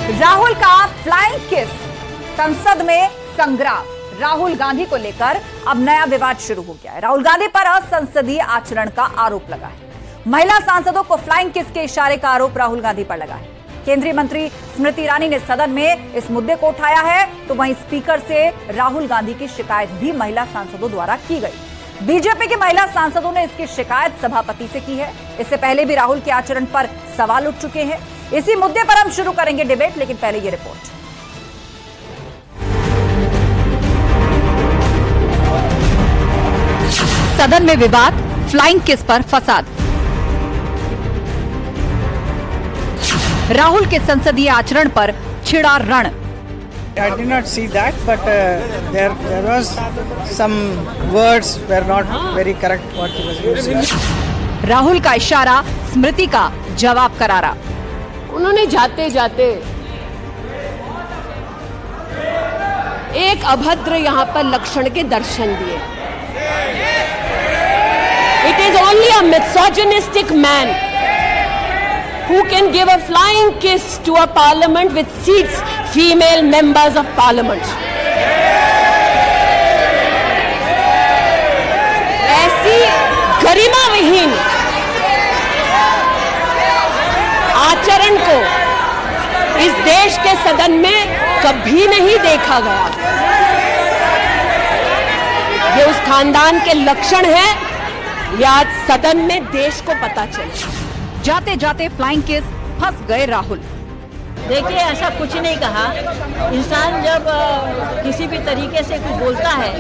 राहुल का flying kiss, संसद में संग्राम। राहुल गांधी को लेकर अब नया विवाद शुरू हो गया है। राहुल गांधी पर असंसदीय आचरण का आरोप लगा है। महिला सांसदों को फ्लाइंग किस के इशारे का आरोप राहुल गांधी पर लगा है। केंद्रीय मंत्री स्मृति ईरानी ने सदन में इस मुद्दे को उठाया है, तो वहीं स्पीकर से राहुल गांधी की शिकायत भी महिला सांसदों द्वारा की गई। बीजेपी की महिला सांसदों ने इसकी शिकायत सभापति से की है। इससे पहले भी राहुल के आचरण पर सवाल उठ चुके हैं। इसी मुद्दे पर हम शुरू करेंगे डिबेट, लेकिन पहले ये रिपोर्ट। सदन में विवाद, फ्लाइंग किस पर फसाद। राहुल के संसदीय आचरण पर छिड़ा रण। I did not see that, but there was some words were not very correct what he was using. Rahul का इशारा, स्मृति का जवाब करारा। उन्होंने जाते जाते एक अभद्र यहाँ पर लक्षण के दर्शन दिए। It is only a misogynistic man who can give a flying kiss to a parliament with seats female members of parliament. ऐसी गरिमा विहीन आचरण को इस देश के सदन में कभी नहीं देखा गया। ये उस खानदान के लक्षण है, ये आज सदन में देश को पता चला। जाते जाते फ्लाइंग किस, फंस गए राहुल। देखिए, ऐसा कुछ नहीं कहा। इंसान जब किसी भी तरीके से कुछ बोलता है,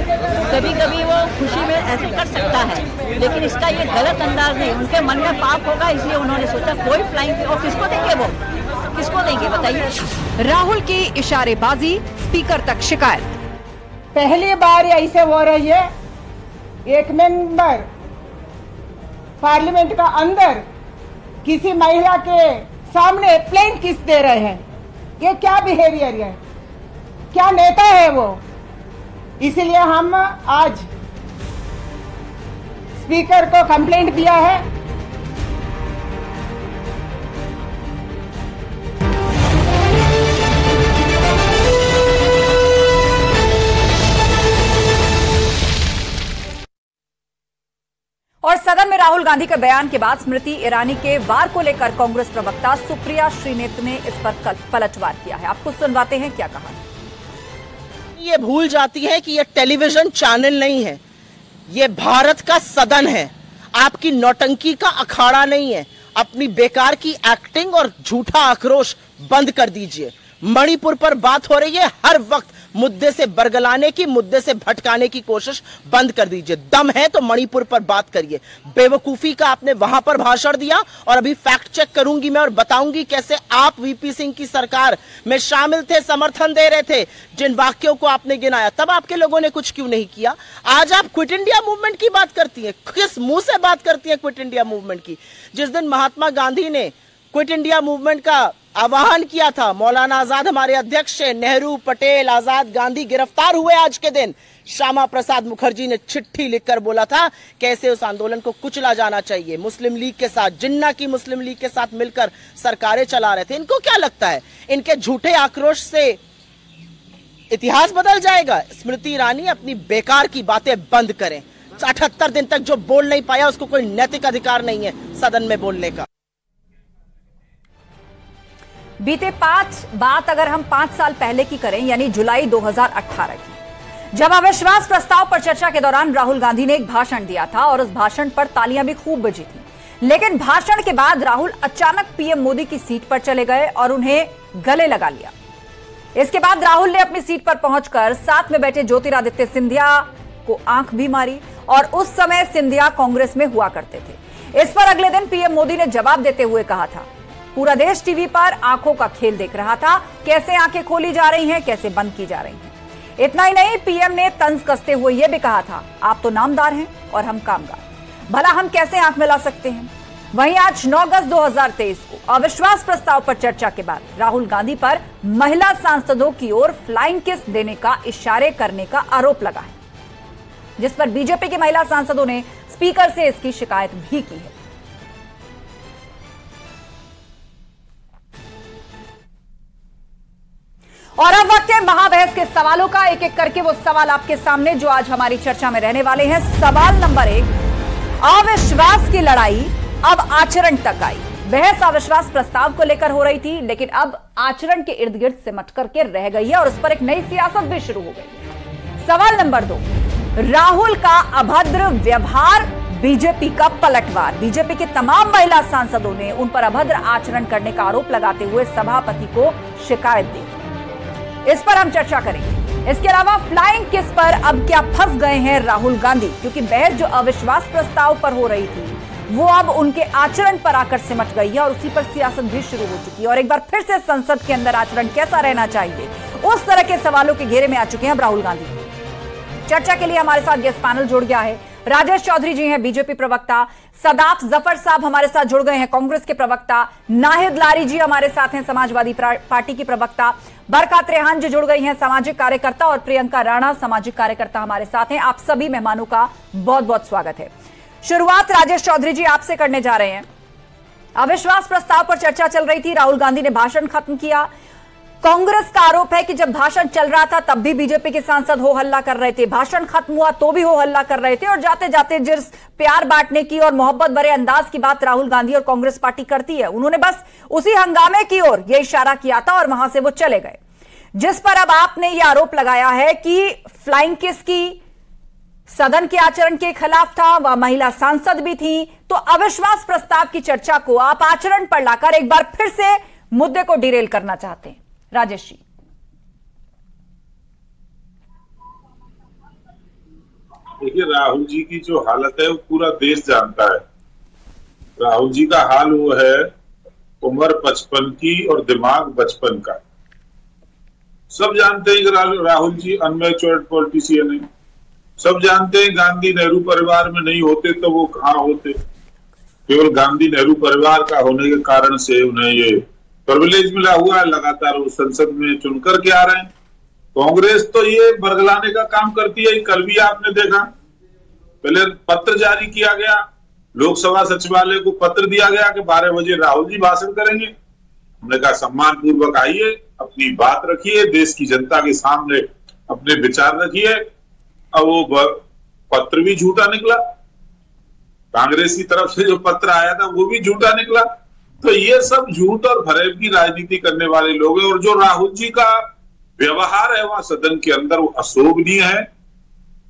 कभी कभी वो खुशी में ऐसे कर सकता है, लेकिन इसका ये गलत अंदाज नहीं। उनके मन में पाप होगा, इसलिए उन्होंने सोचा कोई फ्लाइंग, और किसको देंगे, वो किसको देंगे बताइए। राहुल की इशारेबाजी, स्पीकर तक शिकायत। पहली बार ऐसे हो रही है, एक मेंबर पार्लियामेंट का अंदर किसी महिला के सामने प्लेन किस दे रहे हैं। ये क्या बिहेवियर है, क्या नेता है वो। इसीलिए हम आज स्पीकर को कंप्लेंट दिया है। और सदन में राहुल गांधी के बयान के बाद स्मृति ईरानी के वार को लेकर कांग्रेस प्रवक्ता सुप्रिया श्रीनेत्र ने इस पर पलटवार किया है। आपको सुनवाते हैं क्या कहा। ये भूल जाती है कि ये टेलीविजन चैनल नहीं है, ये भारत का सदन है। आपकी नौटंकी का अखाड़ा नहीं है। अपनी बेकार की एक्टिंग और झूठा आक्रोश बंद कर दीजिए। मणिपुर पर बात हो रही है, हर वक्त मुद्दे से बरगलाने की, मुद्दे से भटकाने की कोशिश बंद कर दीजिए। दम है तो मणिपुर पर बात करिए। बेवकूफी का आपने वहां पर भाषण दिया, और अभी फैक्ट चेक करूंगी मैं और बताऊंगी कैसे आप वीपी सिंह की सरकार में शामिल थे, समर्थन दे रहे थे। जिन वाक्यों को आपने गिनाया, तब आपके लोगों ने कुछ क्यों नहीं किया। आज आप क्विट इंडिया मूवमेंट की बात करती है। किस मुंह से बात करती है क्विट इंडिया मूवमेंट की। जिस दिन महात्मा गांधी ने क्विट इंडिया मूवमेंट का आह्वान किया था, मौलाना आजाद हमारे अध्यक्ष, नेहरू, पटेल, आजाद, गांधी गिरफ्तार हुए आज के दिन, श्यामा प्रसाद मुखर्जी ने चिट्ठी लिखकर बोला था कैसे उस आंदोलन को कुचला जाना चाहिए। मुस्लिम लीग के साथ, जिन्ना की मुस्लिम लीग के साथ मिलकर सरकारें चला रहे थे। इनको क्या लगता है इनके झूठे आक्रोश से इतिहास बदल जाएगा। स्मृति ईरानी अपनी बेकार की बातें बंद करें। 78 दिन तक जो बोल नहीं पाया उसको कोई नैतिक अधिकार नहीं है सदन में बोलने का। बीते बात अगर हम 5 साल पहले की करें, यानी जुलाई 2018 की, जब अविश्वास प्रस्ताव पर चर्चा के दौरान राहुल गांधी ने एक भाषण दिया था और उस भाषण पर तालियां भी खूब बजी थी। लेकिन भाषण के बाद राहुल अचानक पीएम मोदी की सीट पर चले गए और उन्हें गले लगा लिया। इसके बाद राहुल ने अपनी सीट पर पहुंचकर साथ में बैठे ज्योतिरादित्य सिंधिया को आंख भी मारी, और उस समय सिंधिया कांग्रेस में हुआ करते थे। इस पर अगले दिन पीएम मोदी ने जवाब देते हुए कहा था, पूरा देश टीवी पर आंखों का खेल देख रहा था, कैसे आंखें खोली जा रही हैं, कैसे बंद की जा रही हैं। इतना ही नहीं, पीएम ने तंज कसते हुए यह भी कहा था, आप तो नामदार हैं और हम कामगार, भला हम कैसे आंख मिला सकते हैं। वहीं आज 9 अगस्त 2023 को अविश्वास प्रस्ताव पर चर्चा के बाद राहुल गांधी पर महिला सांसदों की ओर फ्लाइंग किस देने का, इशारे करने का आरोप लगा है, जिस पर बीजेपी की महिला सांसदों ने स्पीकर से इसकी शिकायत भी की है। और अब वक्त है महाबहस के सवालों का। एक एक करके वो सवाल आपके सामने जो आज हमारी चर्चा में रहने वाले हैं। सवाल नंबर 1, अविश्वास की लड़ाई अब आचरण तक आई। बहस अविश्वास प्रस्ताव को लेकर हो रही थी, लेकिन अब आचरण के इर्द गिर्द सिमट करके रह गई है और उस पर एक नई सियासत भी शुरू हो गई। सवाल नंबर 2, राहुल का अभद्र व्यवहार, बीजेपी का पलटवार। बीजेपी के तमाम महिला सांसदों ने उन पर अभद्र आचरण करने का आरोप लगाते हुए सभापति को शिकायत दी। इस पर हम चर्चा करेंगे। इसके अलावा फ्लाइंग किस पर अब क्या फंस गए हैं राहुल गांधी, क्योंकि बहस जो अविश्वास प्रस्ताव पर हो रही थी वो अब उनके आचरण पर आकर सिमट गई है और उसी पर सियासत भी शुरू हो चुकी है। और एक बार फिर से संसद के अंदर आचरण कैसा रहना चाहिए, उस तरह के सवालों के घेरे में आ चुके हैं अब राहुल गांधी। चर्चा के लिए हमारे साथ गेस्ट पैनल जुड़ गया है। राजेश चौधरी जी हैं बीजेपी प्रवक्ता, सदाफ जफर साहब हमारे साथ जुड़ गए हैं कांग्रेस के प्रवक्ता, नाहिद लारी जी हमारे साथ हैं समाजवादी पार्टी की प्रवक्ता, बरकत रेहान जी जुड़ गई हैं सामाजिक कार्यकर्ता, और प्रियंका राणा सामाजिक कार्यकर्ता हमारे साथ हैं। आप सभी मेहमानों का बहुत बहुत स्वागत है। शुरुआत राजेश चौधरी जी आपसे करने जा रहे हैं। अविश्वास प्रस्ताव पर चर्चा चल रही थी, राहुल गांधी ने भाषण खत्म किया। कांग्रेस का आरोप है कि जब भाषण चल रहा था तब भी बीजेपी के सांसद हो हल्ला कर रहे थे, भाषण खत्म हुआ तो भी हो हल्ला कर रहे थे, और जाते जाते जिस प्यार बांटने की और मोहब्बत भरे अंदाज की बात राहुल गांधी और कांग्रेस पार्टी करती है, उन्होंने बस उसी हंगामे की ओर यह इशारा किया था और वहां से वो चले गए। जिस पर अब आपने यह आरोप लगाया है कि फ्लाइंग किस की सदन के आचरण के खिलाफ था, वह महिला सांसद भी थी, तो अविश्वास प्रस्ताव की चर्चा को आप आचरण पर लाकर एक बार फिर से मुद्दे को डिरेल करना चाहते हैं। राजेश जी, देखिए, राहुल जी की जो हालत है वो पूरा देश जानता है। राहुल जी का हाल वो है उम्र 55 की और दिमाग बचपन का। सब जानते हैं कि राहुल जी अनमैच्योर्ड पॉलिटिशियन है। सब जानते हैं गांधी नेहरू परिवार में नहीं होते तो वो कहाँ होते। केवल गांधी नेहरू परिवार का होने के कारण से उन्हें ये प्रिविलेज मिला हुआ है, लगातार वो संसद में चुनकर के आ रहे हैं। कांग्रेस तो ये बरगलाने का काम करती है। कल भी आपने देखा, पहले पत्र जारी किया गया, लोकसभा सचिवालय को पत्र दिया गया कि 12 बजे राहुल जी भाषण करेंगे। हमने कहा सम्मान पूर्वक आइए, अपनी बात रखिए, देश की जनता के सामने अपने विचार रखिए। अब वो पत्र भी झूठा निकला, कांग्रेस की तरफ से जो पत्र आया था वो भी झूठा निकला। तो ये सब झूठ और फरेब की राजनीति करने वाले लोग हैं। और जो राहुल जी का व्यवहार है वहां सदन के अंदर वो अशोभनीय है,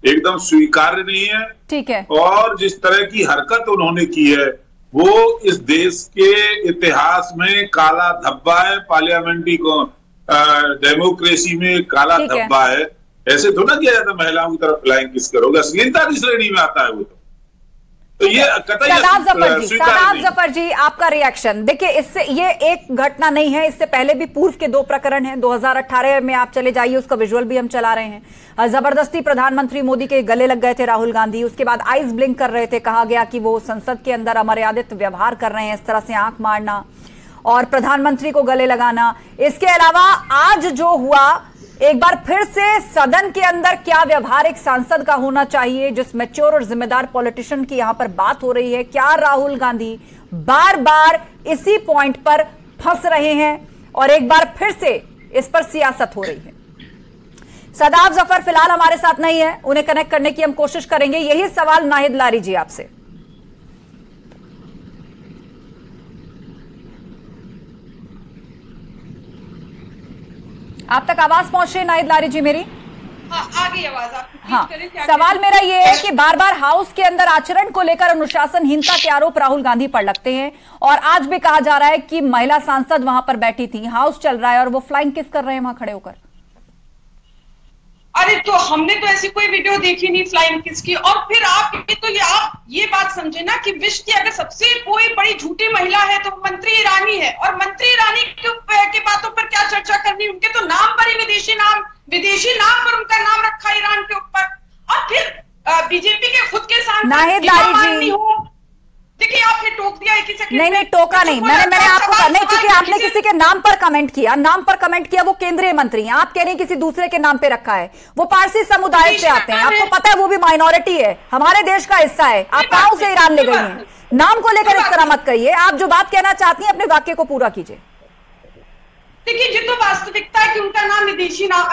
एकदम स्वीकार्य नहीं है। ठीक है। और जिस तरह की हरकत उन्होंने की है वो इस देश के इतिहास में काला धब्बा है, पार्लियामेंट्री को डेमोक्रेसी में काला धब्बा है। ऐसे तो ना किया जाता महिलाओं की तरफ फ्लाइंग किस करोगे, अश्लीलता की श्रेणी में आता है वो। तो ये सदाफ जफर जी आपका रिएक्शन। देखिए, इससे ये एक घटना नहीं है, इससे पहले भी पूर्व के 2 प्रकरण हैं। 2018 में आप चले जाइए, उसका विजुअल भी हम चला रहे हैं। जबरदस्ती प्रधानमंत्री मोदी के गले लग गए थे राहुल गांधी, उसके बाद आइज ब्लिंक कर रहे थे, कहा गया कि वो संसद के अंदर अमर्यादित व्यवहार कर रहे हैं, इस तरह से आंख मारना और प्रधानमंत्री को गले लगाना। इसके अलावा आज जो हुआ, एक बार फिर से सदन के अंदर क्या व्यवहार एक सांसद का होना चाहिए, जिस मैच्योर और जिम्मेदार पॉलिटिशियन की यहां पर बात हो रही है, क्या राहुल गांधी बार बार इसी पॉइंट पर फंस रहे हैं और एक बार फिर से इस पर सियासत हो रही है। सदाफ जफर फिलहाल हमारे साथ नहीं है, उन्हें कनेक्ट करने की हम कोशिश करेंगे। यही सवाल नाहिद लारी जी आपसे। आप तक आवाज पहुंच रही है नाहिद लारी जी मेरी? हाँ, आ गई आवाज। हाँ, सवाल मेरा ये है कि बार बार हाउस के अंदर आचरण को लेकर अनुशासनहीनता के आरोप राहुल गांधी पर लगते हैं और आज भी कहा जा रहा है कि महिला सांसद वहां पर बैठी थी, हाउस चल रहा है और वो फ्लाइंग किस कर रहे हैं वहां खड़े होकर। अरे तो हमने तो ऐसी कोई वीडियो देखी नहीं फ्लाइंग किस की। और फिर आप ये बात समझे ना कि विश्व की अगर सबसे कोई बड़ी झूठी महिला है तो मंत्री ईरानी है, और मंत्री ईरानी के बातों पर क्या चर्चा करनी, उनके तो नाम पर ही विदेशी नाम पर उनका नाम रखा ईरान के ऊपर। और फिर बीजेपी के खुद के साथ नाहिद लारी जी, देखिए आपने टोक दिया एक ही सेकंड। नहीं टोका नहीं, मैंने आपको नहीं, क्योंकि आपने किसी के नाम पर कमेंट किया, वो केंद्रीय मंत्री हैं, आप कह रहे हैं किसी दूसरे के नाम पे रखा है, वो पारसी समुदाय से आते हैं, आपको पता है वो भी माइनॉरिटी है, हमारे देश का हिस्सा है, आप कहां उसे ईरान ले गई हैं? नाम को लेकर इस तरह मत करिए, आप जो बात कहना चाहती हैं अपने वाक्य को पूरा कीजिए। देखिए, ये तो वास्तविकता है कि उनका नाम विदेशी नाम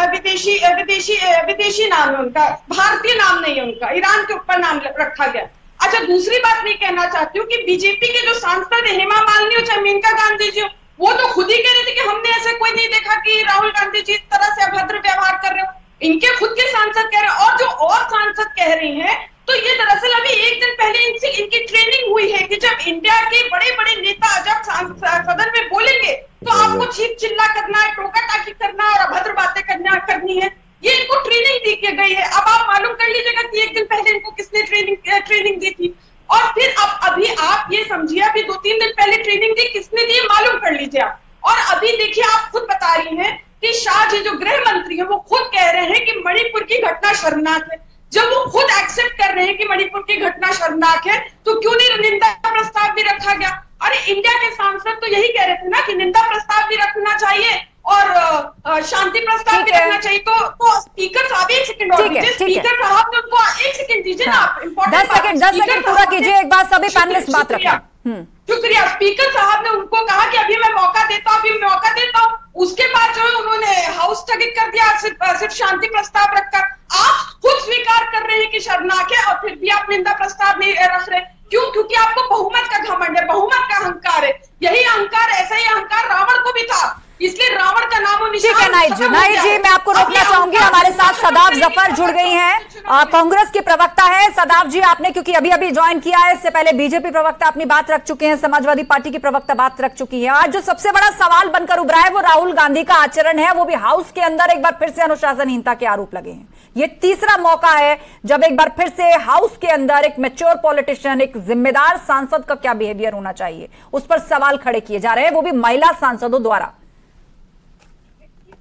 है, उनका भारतीय नाम नहीं है, उनका ईरान के ऊपर नाम रखा गया। अच्छा, दूसरी बात मैं कहना चाहती हूँ कि बीजेपी के जो सांसद है हेमा मालिनी और मेनका गांधी जी, वो तो खुद ही कह रहे थे कि हमने ऐसे कोई नहीं देखा कि राहुल गांधी जी इस तरह से अभद्र व्यवहार कर रहे हो। इनके खुद के सांसद कह रहे हैं, और जो और सांसद कह रही हैं, तो ये दरअसल अभी एक दिन पहले इनसे इनकी ट्रेनिंग हुई है कि जब इंडिया के बड़े बड़े नेता जब सदन में बोलेंगे तो आपको चीख चिल्ला करना है, टोका टाकी करना और अभद्र बातें करनी है। ये इनको ट्रेनिंग दी गई है। अब आप मालूम कर लीजिएगा कि एक दिन पहले इनको किसने ट्रेनिंग दी थी, और फिर अब अभी आप ये समझिए अभी 2-3 दिन पहले ट्रेनिंग दी किसने दी मालूम कर लीजिए आप। और अभी देखिए, आप खुद बता रही हैं कि शाह जी जो गृह मंत्री है वो खुद कह रहे हैं कि मणिपुर की घटना शर्मनाक है। जब वो खुद एक्सेप्ट कर रहे हैं कि मणिपुर की घटना शर्मनाक है, तो क्यों नहीं निंदा प्रस्ताव भी रखा गया? अरे, इंडिया के सांसद तो यही कह रहे थे ना कि निंदा प्रस्ताव भी रखना चाहिए और शांति प्रस्ताव भी रखना चाहिए। तो स्पीकर साहब, एक सेकंड और दीजिए, स्पीकर साहब ने उनको एक सेकंड दीजिए ना, आप 10 सेकंड पूरा कीजिए, एक बार सभी पैनलिस्ट बात रखें। शुक्रिया। स्पीकर साहब ने उनको कहा कि अभी मैं मौका देता हूँ, उसके बाद जो है उन्होंने हाउस स्थगित कर दिया, सिर्फ शांति प्रस्ताव रखकर। आप खुद स्वीकार कर रहे हैं कि शर्मनाक है और फिर भी आप निंदा प्रस्ताव नहीं रख रहे। क्यों? क्योंकि आपको बहुमत का घमंड है, बहुमत का अहंकार है। यही अहंकार, ऐसा ही अहंकार रावण को भी था, इसलिए रावण का नाम और निशान। ठीक है नाइट जी, मैं आपको रोकना चाहूंगी। हमारे साथ सदाब जफर जुड़ गई हैं, कांग्रेस की प्रवक्ता है। सदाब जी, आपने क्योंकि अभी ज्वाइन किया है, इससे पहले बीजेपी प्रवक्ता अपनी बात रख चुके हैं, समाजवादी पार्टी की प्रवक्ता बात रख चुकी है। आज जो सबसे बड़ा सवाल बनकर उभरा है वो राहुल गांधी का आचरण है, वो भी हाउस के अंदर एक बार फिर से अनुशासनहीनता के आरोप लगे हैं। ये तीसरा मौका है जब एक बार फिर से हाउस के अंदर एक मैच्योर पॉलिटिशियन, एक जिम्मेदार सांसद का क्या बिहेवियर होना चाहिए, उस पर सवाल खड़े किए जा रहे हैं, वो भी महिला सांसदों द्वारा।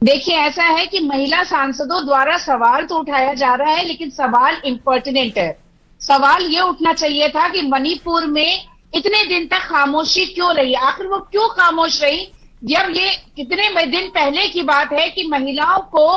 देखिए, ऐसा है कि महिला सांसदों द्वारा सवाल तो उठाया जा रहा है, लेकिन सवाल इम्पर्टिनेंट है। सवाल ये उठना चाहिए था कि मणिपुर में इतने दिन तक खामोशी क्यों रही, आखिर वो क्यों खामोश रही, जब ये कितने दिन पहले की बात है कि महिलाओं को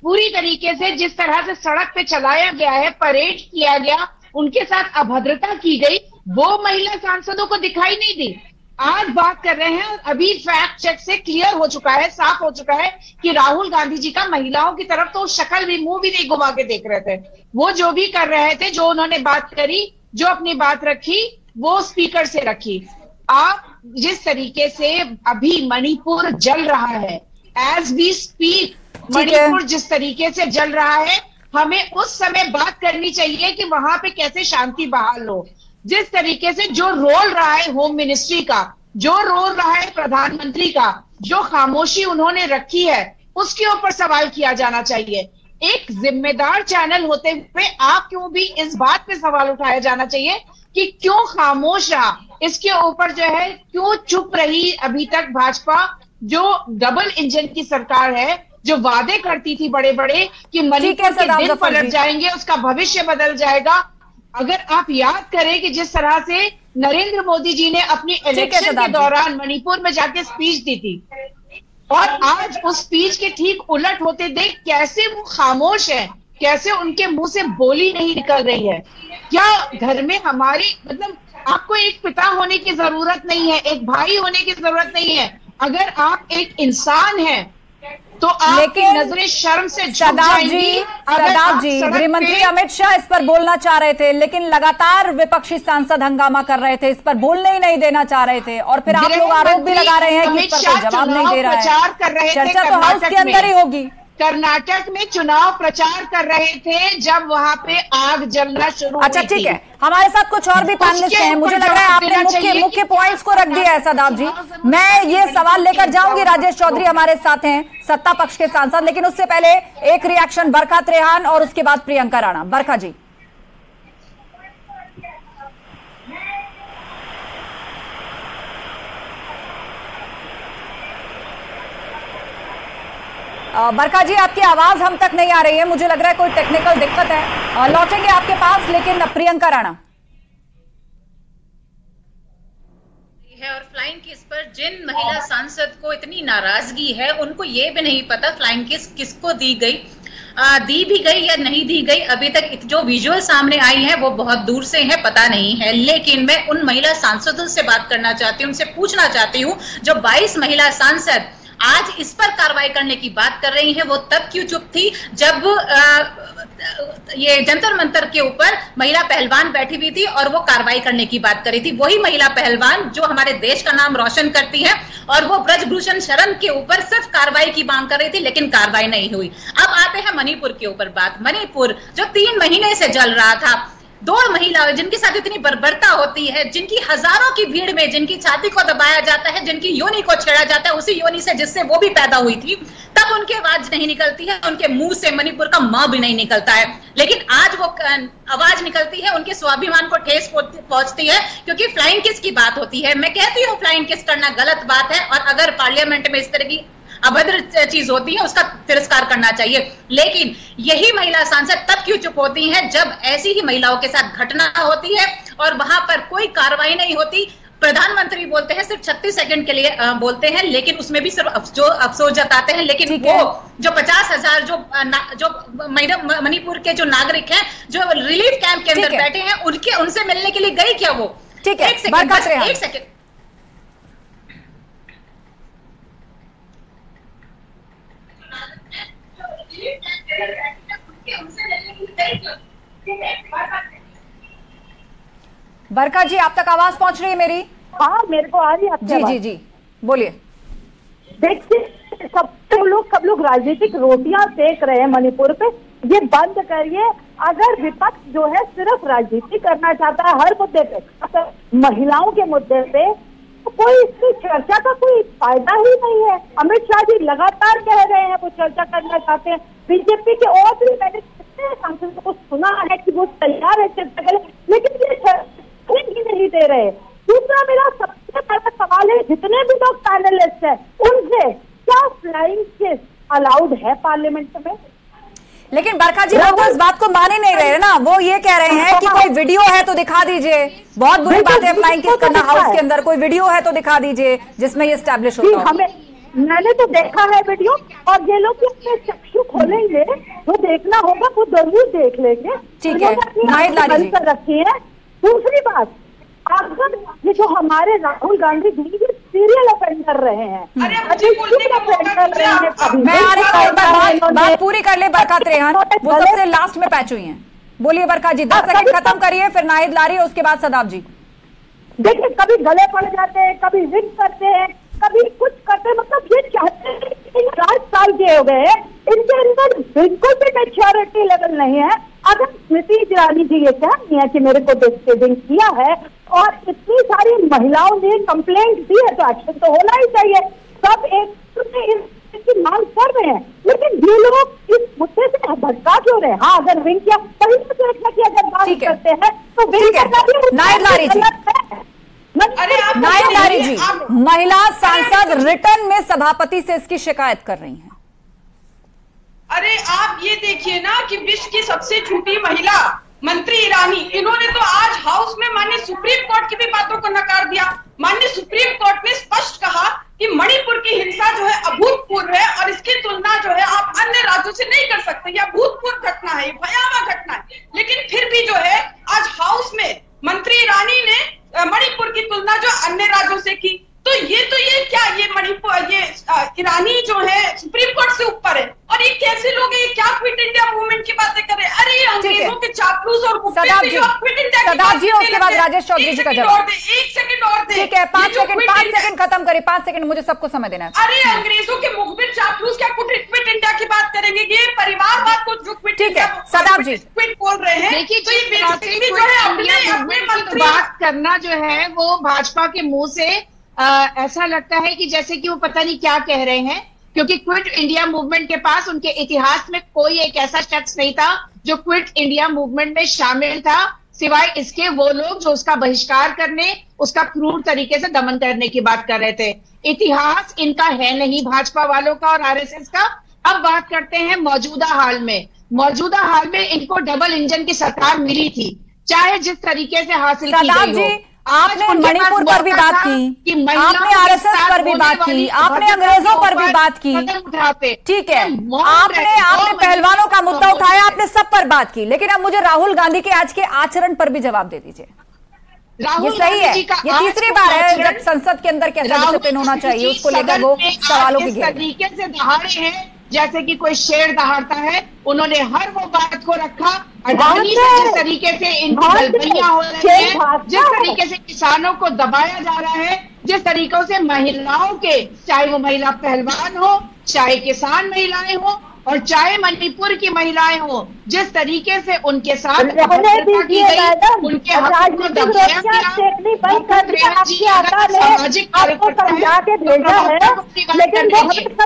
पूरी तरीके से जिस तरह से सड़क पे चलाया गया है, परेड किया गया, उनके साथ अभद्रता की गई, वो महिला सांसदों को दिखाई नहीं दी। आज बात कर रहे हैं और अभी फैक्ट चेक से क्लियर हो चुका है, साफ हो चुका है कि राहुल गांधी जी का महिलाओं की तरफ तो शक्ल भी, मुंह भी नहीं घुमा के देख रहे थे। वो जो भी कर रहे थे, जो उन्होंने बात करी, जो अपनी बात रखी, वो स्पीकर से रखी। आप जिस तरीके से अभी मणिपुर जल रहा है, एज वी स्पीक मणिपुर जिस तरीके से जल रहा है, हमें उस समय बात करनी चाहिए कि वहां पे कैसे शांति बहाल हो। जिस तरीके से जो रोल रहा है होम मिनिस्ट्री का, जो रोल रहा है प्रधानमंत्री का, जो खामोशी उन्होंने रखी है, उसके ऊपर सवाल किया जाना चाहिए। एक जिम्मेदार चैनल होते हुए आप क्यों भी इस बात पे सवाल उठाया जाना चाहिए कि क्यों खामोश रहा, इसके ऊपर जो है क्यों चुप रही अभी तक भाजपा, जो डबल इंजन की सरकार है, जो वादे करती थी बड़े बड़े कि मणिपुर के दिन पलट जाएंगे, उसका भविष्य बदल जाएगा। अगर आप याद करें कि जिस तरह से नरेंद्र मोदी जी ने अपनी इलेक्शन के दौरान मणिपुर में जाके स्पीच दी थी, और आज उस स्पीच के ठीक उलट होते देख कैसे वो खामोश है, कैसे उनके मुंह से बोली नहीं निकल रही है। क्या घर में हमारी, मतलब आपको एक पिता होने की जरूरत नहीं है, एक भाई होने की जरूरत नहीं है, अगर आप एक इंसान हैं तो आपकी नजरें शर्म से झुक जाएंगी। सदाब जी, गृहमंत्री अमित शाह इस पर बोलना चाह रहे थे, लेकिन लगातार विपक्षी सांसद हंगामा कर रहे थे, इस पर बोलने ही नहीं देना चाह रहे थे, और फिर आप लोग आरोप भी लगा रहे हैं कि इस पर कोई जवाब नहीं दे रहा है। चर्चा तो हाउस के अंदर ही होगी। कर्नाटक में चुनाव प्रचार कर रहे थे जब वहां पे आग जलना शुरू हुई। अच्छा, ठीक है, हमारे साथ कुछ और भी पैनलिस्ट हैं, मुझे लग रहा है आपने मुख्य पॉइंट्स को रख दिया है सदाब जी। मैं ये सवाल लेकर जाऊंगी, राजेश चौधरी हमारे साथ हैं, सत्ता पक्ष के सांसद, लेकिन उससे पहले एक रिएक्शन बरखा त्रेहान और उसके बाद प्रियंका राणा। बरखा जी। बरखा जी, आपकी आवाज हम तक नहीं आ रही है, मुझे लग रहा है कोई टेक्निकल दिक्कत है, लौटेंगे आपके पास, लेकिन प्रियंका राणा है। और फ्लाइंग किस पर जिन महिला सांसद को इतनी नाराजगी है, उनको ये भी नहीं पता फ्लाइंग किस किसको दी गई, दी भी गई या नहीं दी गई। अभी तक जो विजुअल सामने आई है वो बहुत दूर से है, पता नहीं है। लेकिन मैं उन महिला सांसदों से बात करना चाहती हूँ, उनसे पूछना चाहती हूँ, जो 22 महिला सांसद आज इस पर कार्रवाई करने की बात कर रही हैं, वो तब क्यों चुप थी जब ये जंतर मंतर के ऊपर महिला पहलवान बैठी हुई थी और वो कार्रवाई करने की बात कर रही थी। वही महिला पहलवान जो हमारे देश का नाम रोशन करती है, और वो ब्रजभूषण शरण के ऊपर सिर्फ कार्रवाई की मांग कर रही थी, लेकिन कार्रवाई नहीं हुई। अब आते हैं मणिपुर के ऊपर बात। मणिपुर जो 3 महीने से जल रहा था, 2 महिलाएं जिनके साथ इतनी बर्बरता होती है, जिनकी हजारों की भीड़ में जिनकी छाती को दबाया जाता है, जिनकी योनि को छेड़ा जाता है, उसी योनि से जिससे वो भी पैदा हुई थी, तब उनकी आवाज नहीं निकलती है, उनके मुंह से मणिपुर का मां भी नहीं निकलता है। लेकिन आज वो आवाज निकलती है, उनके स्वाभिमान को ठेस पहुंचती है, क्योंकि फ्लाइंग किस की बात होती है। मैं कहती हूँ फ्लाइंग किस करना गलत बात है, और अगर पार्लियामेंट में इस तरह की अभद्र चीज होती है उसका तिरस्कार करना चाहिए। लेकिन यही महिला सांसद तब क्यों चुप होती हैं जब ऐसी ही महिलाओं के साथ घटना होती है और वहां पर कोई कार्रवाई नहीं होती। प्रधानमंत्री बोलते हैं सिर्फ 36 सेकंड के लिए बोलते हैं, लेकिन उसमें भी सिर्फ अफसोस जताते हैं। लेकिन वो जो 50,000 जो मणिपुर के जो नागरिक हैं जो रिलीफ कैंप के अंदर बैठे हैं, उनसे मिलने के लिए गई क्या वो? ठीक है, एक सेकंड। बरखा जी, आप तक आवाज पहुंच रही है मेरी? हाँ, मेरे को आ रही है आपकी आवाज। जी, बोलिए। देखिए, सब लोग राजनीतिक रोटियां सेक रहे हैं मणिपुर पे, ये बंद करिए। अगर विपक्ष जो है सिर्फ राजनीति करना चाहता है हर मुद्दे पे, महिलाओं के मुद्दे पे, तो कोई इसकी चर्चा का कोई फायदा ही नहीं है। अमित शाह जी लगातार कह रहे हैं वो चर्चा करना चाहते हैं। बीजेपी के और भी मैंने कितने सांसदों को सुना है कि वो तैयार है चर्चा के लिए, लेकिन ये चर्चा ही नहीं दे रहे। दूसरा मेरा सबसे बड़ा सवाल है, जितने भी लोग पैनलिस्ट हैं उनसे क्या फ्लाइंग किस अलाउड है पार्लियामेंट में? लेकिन बरखा जी, वो तो इस बात को मान ही नहीं रहे ना। वो ये कह रहे हैं कि कोई वीडियो है तो दिखा दीजिए। बहुत बुरी बात है फ्लाइंग किस करना हाउस के अंदर। कोई वीडियो है तो दिखा दीजिए जिसमें ये एस्टैब्लिश होता हो। मैंने तो देखा है वीडियो, और ये लोग अपने चक्षु खोलेंगे तो देखना होगा, वो जरूर देख लेंगे। ठीक है, रखी है। दूसरी बात, अगर ये जो हमारे राहुल गांधी जी सीरियल ऑफेंडर रहे हैं, बात पूरी कर ले बरखा त्रेहन, वो सबसे लास्ट में पैच हुई हैं। बोलिए बरखा जी, 10 सेकंड खत्म करिए, फिर नाहिद लारी, उसके बाद सदाब जी। देखिए, कभी गले पड़ जाते हैं, कभी रिंग करते हैं, कभी कुछ करते हैं। मतलब ये चाहते हैं, 60 साल के हो गए, इनके अंदर बिल्कुल भी मैच्योरिटी लेवल नहीं है। अगर स्मृति ईरानी जी ये कह रही है कि मेरे को डिस्टर्बिंग किया है और इतनी सारी महिलाओं ने कंप्लेंट दी है, तो एक्शन तो होना ही चाहिए। सब एक इसकी मांग कर रहे हैं, लेकिन ये लोग इस मुद्दे से भटका क्यों रहे? हाँ, अगर विंग किया तभी तो देखना कि अगर बात करते हैं तो विंग करना भी नाहिद लारी जी। नाहिद लारी जी, महिला सांसद रिटर्न में सभापति से इसकी शिकायत कर रही हैं। अरे आप ये देखिए ना कि विश्व की सबसे झूठी महिला मंत्री ईरानी, इन्होंने तो आज हाउस में माननीय सुप्रीम कोर्ट की भी बातों को नकार दिया। माननीय सुप्रीम कोर्ट ने स्पष्ट कहा कि मणिपुर की हिंसा जो है अभूतपूर्व है और इसकी तुलना जो है आप अन्य राज्यों से नहीं कर सकते। यह अभूतपूर्व घटना है, भयावह घटना है। लेकिन फिर भी जो है आज हाउस में मंत्री ईरानी ने मणिपुर की तुलना जो अन्य राज्यों से की, तो ये क्या, ये मणिपुर, ये ईरानी जो है सुप्रीम कोर्ट से ऊपर है। और ये कैसे लोग हैं, क्या क्विट इंडिया मूवमेंट की बातें कर रहे हैं? अरे अंग्रेजों के चापलूस और सदाब जी, उसके बाद राजेश चौधरी जी का जवाब। 1 सेकंड और दे। ठीक है, 5 सेकंड खत्म करिए, 5 सेकंड, मुझे सबको समय देना है। अरे अंग्रेजों के मुखबिर चापलूस क्या क्विट इंडिया की बात करेंगे? ये परिवारवाद को जो क्विट इंडिया सदाब जी क्विट बोल रहे हैं, बात करना जो है वो भाजपा के मुंह से ऐसा लगता है कि जैसे कि वो पता नहीं क्या कह रहे हैं, क्योंकि क्विट इंडिया मूवमेंट के पास उनके इतिहास में कोई एक ऐसा शख्स नहीं था जो क्विट इंडिया मूवमेंट में शामिल था, सिवाय इसके वो लोग जो उसका बहिष्कार करने, उसका क्रूर तरीके से दमन करने की बात कर रहे थे। इतिहास इनका है नहीं भाजपा वालों का और आरएसएस का। अब बात करते हैं मौजूदा हाल में। मौजूदा हाल में इनको डबल इंजन की सरकार मिली थी, चाहे जिस तरीके से हासिल की गई हो। आपने मणिपुर पर भी बात की, आपने आरएसएस पर भी बात की, आपने अंग्रेजों पर भी बात की, ठीक है, आपने पहलवानों का मुद्दा उठाया, आपने सब पर बात की। लेकिन अब मुझे राहुल गांधी के आज के आचरण पर भी जवाब दे दीजिए। ये सही है, ये तीसरी बार है जब संसद के अंदर कैसा डिसिप्लिन होना चाहिए उसको लेकर वो सवालों की घेर तरीके से दहाड़े हैं जैसे कि कोई शेर दहाड़ता है। उन्होंने हर वो बात को रखा। अडानी से जिस तरीके से इनकी गलतियां हो रही है, जिस तरीके से किसानों को दबाया जा रहा है, जिस तरीकों से महिलाओं के, चाहे वो महिला पहलवान हो, चाहे किसान महिलाएं हो और चाहे मणिपुर की महिलाएं हो, जिस तरीके से उनके साथ उनके हक को दबाया गया, सामाजिक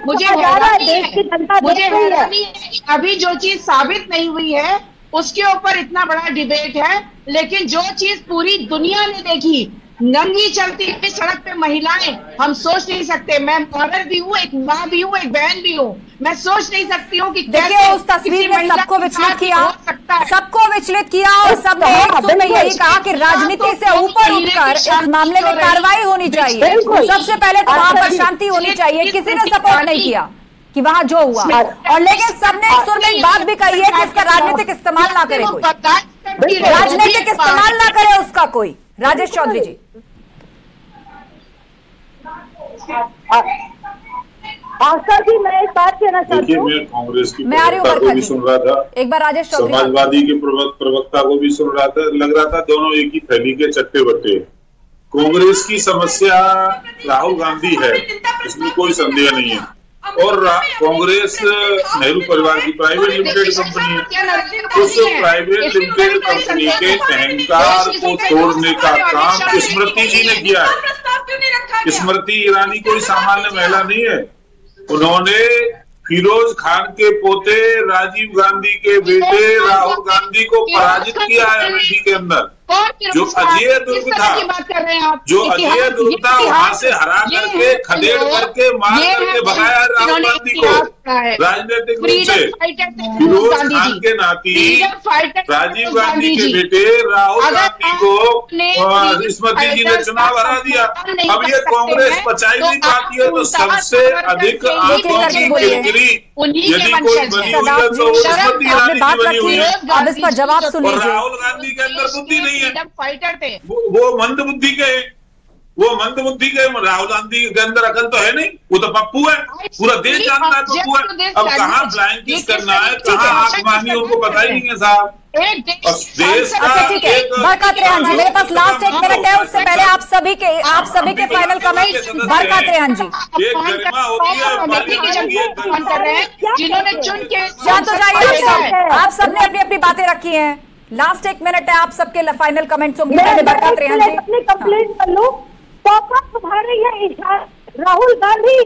मुझे हैरानी है कि अभी जो चीज साबित नहीं हुई है उसके ऊपर इतना बड़ा डिबेट है, लेकिन जो चीज पूरी दुनिया ने देखी, नंगी चलती हुई सड़क पे महिलाएं, हम सोच नहीं सकते। मैं औरत भी हूँ, एक माँ भी हूँ, एक बहन भी हूँ, मैं सोच नहीं सकती हूँ कि देखिए उस तस्वीर में सबको विचलित किया, सबको विचलित किया और सबने एक सुर में यही कहा कि राजनीति से ऊपर उठकर इस मामले में कार्रवाई होनी चाहिए। सबसे पहले तो वहां पर शांति होनी चाहिए। किसी ने सपोर्ट नहीं किया कि वहां जो हुआ, और लेकिन सबने एक सुर में एक बात भी कही है कि इसका राजनीतिक इस्तेमाल ना करे कोई, राजनीतिक इस्तेमाल ना करे उसका कोई। राजेश चौधरी जी, आशा जी मैं एक बात कहना चाहती हूँ। मैं कांग्रेस की मैं आ रही प्रवक्ता को भी सुन रहा था, एक बार राजेश चौधरी, समाजवादी के प्रवक्ता को भी सुन रहा था, लग रहा था दोनों एक ही थैली के चट्टे बट्टे। कांग्रेस की समस्या राहुल गांधी है, इसमें कोई संदेह नहीं है, और कांग्रेस नेहरू परिवार की प्राइवेट लिमिटेड कंपनी है। उस प्राइवेट लिमिटेड कंपनी के अहंकार को तोड़ने का काम स्मृति जी ने किया है। स्मृति ईरानी कोई सामान्य महिला नहीं है, उन्होंने फिरोज खान के पोते राजीव गांधी के बेटे राहुल गांधी को पराजित किया है अमेठी के अंदर। जो अजय दुर्ग था, वहां से हरा करके, खदेड़ करके, मार करके भगाया राहुल गांधी को राजनीतिक रूप से। फिरोज खान के नाती राजीव गांधी के बेटे राहुल गांधी को स्मृति जी ने चुनाव हरा दिया। अब ये कांग्रेस पचाई नहीं पाती है, तो सबसे अधिक आंखों की किरकिरी यदि कोई बनी हुई है तो स्मृति ईरानी की बनी हुई है। अब इस पर जवाब सुन लीजिए। राहुल गांधी के अंदर बुद्धि नहीं है, फाइटर थे, वो मंद बुद्धि के, राहुल गांधी के अंदर अकल तो है नहीं, वो तो पप्पू है, पूरा देश जानता है पप्पू है। अब कहाँ फ्लाइंग किस करना है, कहाँ आंख मारनी है, उनको पता ही नहीं है साहब। देश का ठीक है, बरकत रेहान जी, मेरे पास लास्ट एक मिनट है, उससे पहले आप सभी के फाइनल कमेंट्स। बरकत रेहान जी, गरिमा होती है, जिन्होंने चुन के शांत हो जाइए। आप सबने अपनी अपनी बातें रखी हैं, लास्ट एक मिनट है, आप सबके फाइनल कमेंट्स होंगे। बरकत रेहान जी, अपनी कंप्लेंट कर लूं, पापा तुम्हारे ये राहुल गांधी,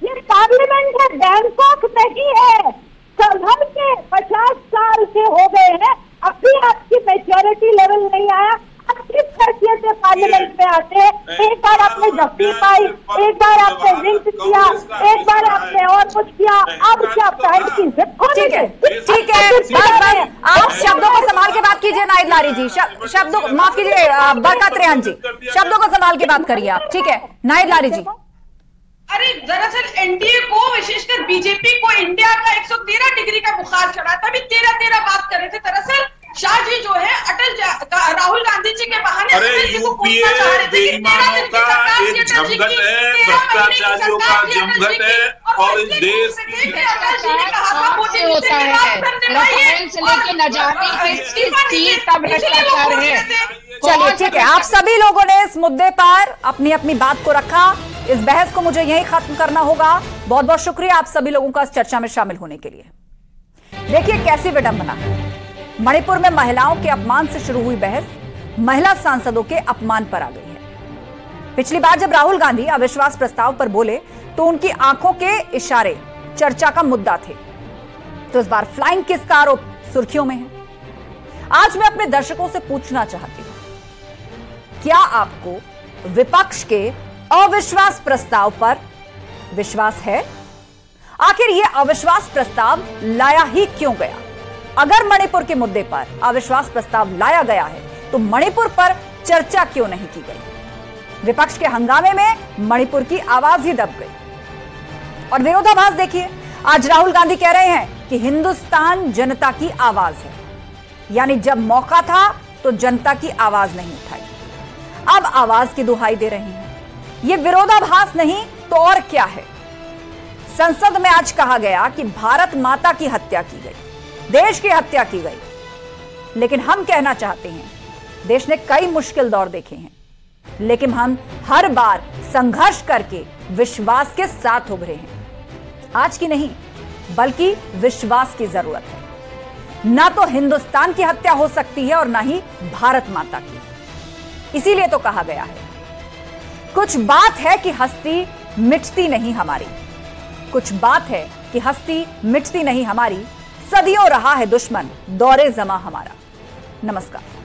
ये पार्लियामेंट है, बैंकॉक नहीं है। संभल के 50 साल के हो गए हैं, अभी आपकी मैच्योरिटी लेवल नहीं आया। आप किस हैसियत से पार्लियामेंट में आते हैं? एक बार आपने जफ्ती पाई, एक बार आपने रिंग किया, एक बार आपने और कुछ किया, अब क्या पैंट की जिप खोली? ठीक है, आप शब्दों को संभाल के बात कीजिए। नायब लारी जी, शब्दों को माफ कीजिए। बरकत रेहान जी, शब्दों को संभाल के बात करिए आप, ठीक है। नायब लारी जी, अरे दरअसल एनडीए को, विशेषकर बीजेपी को इंडिया का 113 डिग्री का बुखार चढ़ा था। अभी 13 बात कर रहे थे। दरअसल शाह जी जो है राहुल गांधी जी के बहाने यूपीए बेईमानों का एक जमघट है, भ्रष्टाचारियों का जमघट है, और इस देश की चलिए ठीक है, आप सभी लोगों ने इस मुद्दे पर अपनी अपनी बात को रखा। इस बहस को मुझे यहीं खत्म करना होगा। बहुत बहुत शुक्रिया आप सभी लोगों का इस चर्चा में शामिल होने के लिए। देखिए कैसी विडंबना है, मणिपुर में महिलाओं के अपमान से शुरू हुई बहस महिला सांसदों के अपमान पर आ गई है। पिछली बार जब राहुल गांधी अविश्वास प्रस्ताव पर बोले तो उनकी आंखों के इशारे चर्चा का मुद्दा थे, तो इस बार फ्लाइंग किस का आरोप सुर्खियों में है। आज मैं अपने दर्शकों से पूछना चाहती हूं, क्या आपको विपक्ष के अविश्वास प्रस्ताव पर विश्वास है? आखिर यह अविश्वास प्रस्ताव लाया ही क्यों गया? अगर मणिपुर के मुद्दे पर अविश्वास प्रस्ताव लाया गया है तो मणिपुर पर चर्चा क्यों नहीं की गई? विपक्ष के हंगामे में मणिपुर की आवाज ही दब गई। और विरोधाभास देखिए, आज राहुल गांधी कह रहे हैं कि हिंदुस्तान जनता की आवाज है, यानी जब मौका था तो जनता की आवाज नहीं उठाई। अब आवाज की दुहाई दे रहे हैं। ये विरोधाभास नहीं तो और क्या है। संसद में आज कहा गया कि भारत माता की हत्या की गई, देश की हत्या की गई, लेकिन हम कहना चाहते हैं देश ने कई मुश्किल दौर देखे हैं, लेकिन हम हर बार संघर्ष करके विश्वास के साथ उभरे हैं। आज की नहीं बल्कि विश्वास की जरूरत है। ना तो हिंदुस्तान की हत्या हो सकती है और ना ही भारत माता की। इसीलिए तो कहा गया है कुछ बात है कि हस्ती मिटती नहीं हमारी, कुछ बात है कि हस्ती मिटती नहीं हमारी, सदियों रहा है दुश्मन दौरे जमा हमारा। नमस्कार।